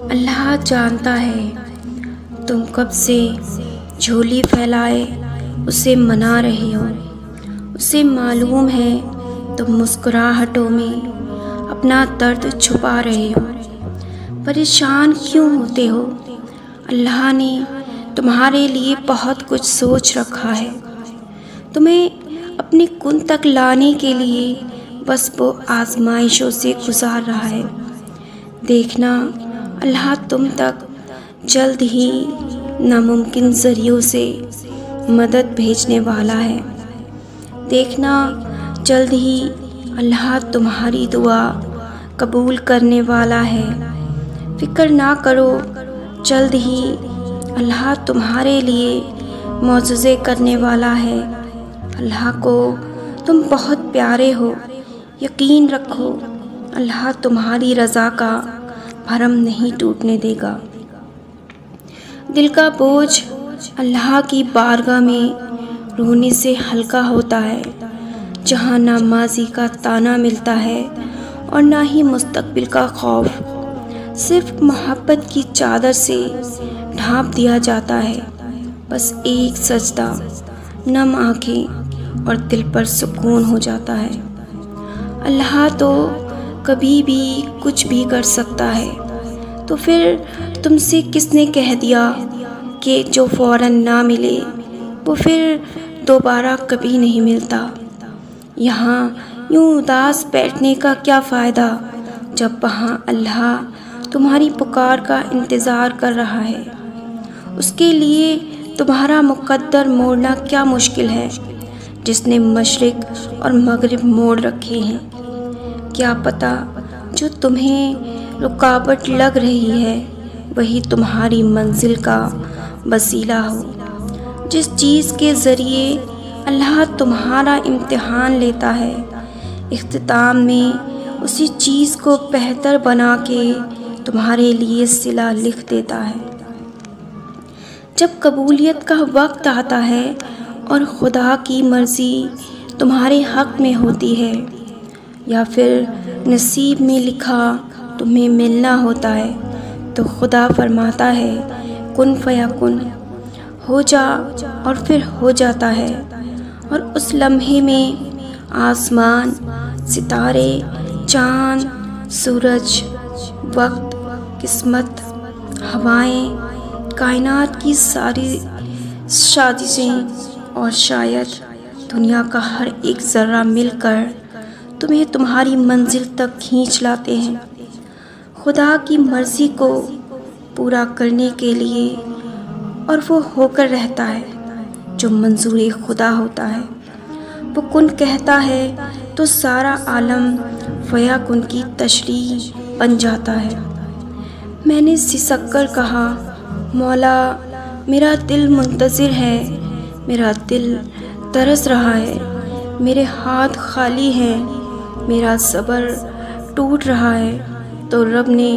अल्लाह जानता है तुम कब से झोली फैलाए उसे मना रहे हो। उसे मालूम है तुम मुस्कुराहटों में अपना दर्द छुपा रहे हो। परेशान क्यों होते हो? अल्लाह ने तुम्हारे लिए बहुत कुछ सोच रखा है। तुम्हें अपने कुन तक लाने के लिए बस वो आजमाइशों से गुजार रहा है। देखना, अल्लाह तुम तक जल्द ही नामुमकिन ज़रियों से मदद भेजने वाला है। देखना, जल्द ही अल्लाह तुम्हारी दुआ कबूल करने वाला है। फ़िक्र ना करो, जल्द ही अल्लाह तुम्हारे लिए मौजज़े करने वाला है। अल्लाह को तुम बहुत प्यारे हो। यकीन रखो, अल्लाह तुम्हारी रज़ा का भरम नहीं टूटने देगा। दिल का बोझ अल्लाह की बारगाह में रोने से हल्का होता है, जहाँ ना माज़ी का ताना मिलता है और ना ही मुस्तक़बिल का खौफ। सिर्फ मोहब्बत की चादर से ढाँप दिया जाता है। बस एक सजदा, नम आँखें और दिल पर सुकून हो जाता है। अल्लाह तो कभी भी कुछ भी कर सकता है। तो फिर तुमसे किसने कह दिया कि जो फ़ौरन ना मिले वो फिर दोबारा कभी नहीं मिलता। यहाँ यूँ उदास बैठने का क्या फ़ायदा, जब वहाँ अल्लाह तुम्हारी पुकार का इंतज़ार कर रहा है। उसके लिए तुम्हारा मुक़द्दर मोड़ना क्या मुश्किल है, जिसने मशरिक़ और मग़रिब मोड़ रखे हैं। क्या पता जो तुम्हें रुकावट लग रही है वही तुम्हारी मंजिल का वसीला हो। जिस चीज़ के ज़रिए अल्लाह तुम्हारा इम्तिहान लेता है, इख्तिताम में उसी चीज़ को बेहतर बना के तुम्हारे लिए सिला लिख देता है। जब कबूलियत का वक्त आता है और खुदा की मर्ज़ी तुम्हारे हक़ में होती है, या फिर नसीब में लिखा तुम्हें मिलना होता है, तो खुदा फरमाता है कुन फयाकुन, हो जा, और फिर हो जाता है। और उस लम्हे में आसमान, सितारे, चाँद, सूरज, वक्त, किस्मत, हवाएं, कायनात की सारी साजिशें और शायद दुनिया का हर एक ज़र्रा मिलकर तुम्हें तुम्हारी मंजिल तक खींच लाते हैं। खुदा की मर्ज़ी को पूरा करने के लिए, और वो होकर रहता है जो मंजूर खुदा होता है। वो कुन कहता है तो सारा आलम फयाकुन की तशरीह बन जाता है। मैंने सिसक्कर कहा, मौला मेरा दिल मुंतज़िर है, मेरा दिल तरस रहा है, मेरे हाथ खाली हैं, मेरा सब्र टूट रहा है। तो रब ने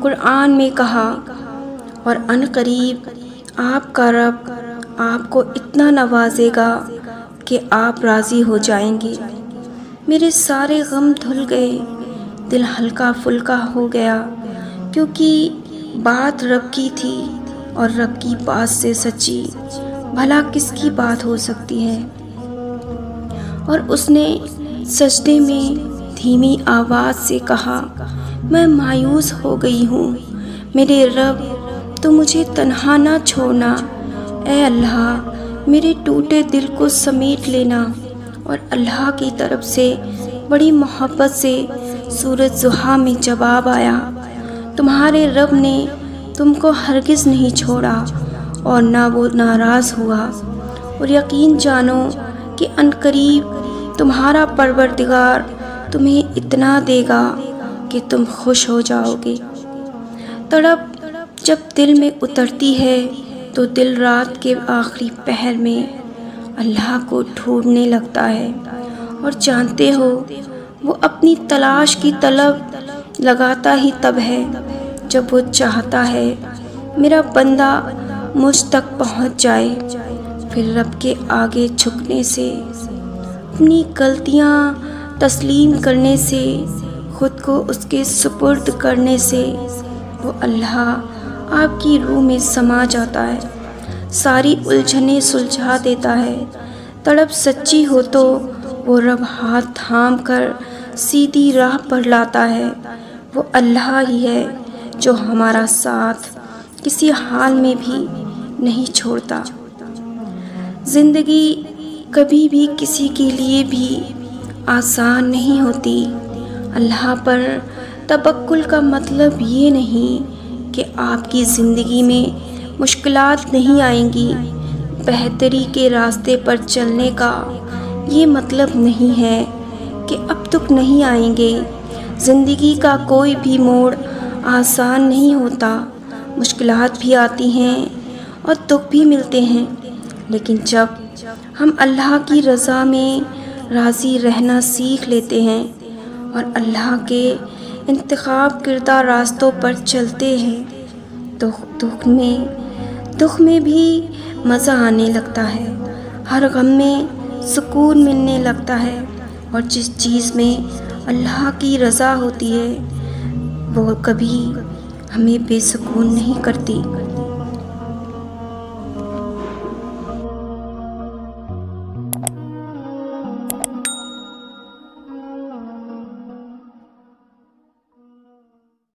कुरान में कहा, और अनकरीब आपका रब आपको इतना नवाजेगा कि आप राज़ी हो जाएंगे। मेरे सारे गम धुल गए, दिल हल्का फुल्का हो गया, क्योंकि बात रब की थी और रब की बात से सच्ची भला किसकी बात हो सकती है। और उसने सजदे में धीमी आवाज़ से कहा, मैं मायूस हो गई हूँ, मेरे रब तो मुझे तन्हा ना छोड़ना। ऐ अल्लाह मेरे टूटे दिल को समेट लेना। और अल्लाह की तरफ से बड़ी मोहब्बत से सूरज ज़ुहा में जवाब आया, तुम्हारे रब ने तुमको हरगिज़ नहीं छोड़ा और ना वो नाराज़ हुआ। और यकीन जानो कि अनकरीब तुम्हारा परवरदिगार तुम्हें इतना देगा कि तुम खुश हो जाओगे। तड़प जब दिल में उतरती है तो दिल रात के आखिरी पहर में अल्लाह को ढूंढने लगता है। और जानते हो, वो अपनी तलाश की तलब लगाता ही तब है जब वो चाहता है मेरा बंदा मुझ तक पहुंच जाए। फिर रब के आगे झुकने से, अपनी गलतियां तस्लीम करने से, खुद को उसके सुपुर्द करने से वो अल्लाह आपकी रूह में समा जाता है, सारी उलझनें सुलझा देता है। तड़प सच्ची हो तो वो रब हाथ थाम कर सीधी राह पर लाता है। वो अल्लाह ही है जो हमारा साथ किसी हाल में भी नहीं छोड़ता। ज़िंदगी कभी भी किसी के लिए भी आसान नहीं होती। अल्लाह पर तवक्कुल का मतलब ये नहीं कि आपकी ज़िंदगी में मुश्किलात नहीं आएंगी। बेहतरी के रास्ते पर चलने का ये मतलब नहीं है कि अब दुख नहीं आएंगे। ज़िंदगी का कोई भी मोड़ आसान नहीं होता। मुश्किलात भी आती हैं और दुख भी मिलते हैं, लेकिन जब हम अल्लाह की रज़ा में राज़ी रहना सीख लेते हैं और अल्लाह के इंतखाब किरदा रास्तों पर चलते हैं तो दुख में भी मज़ा आने लगता है। हर गम में सुकून मिलने लगता है और जिस चीज़ में अल्लाह की रज़ा होती है वो कभी हमें बेसुकून नहीं करती।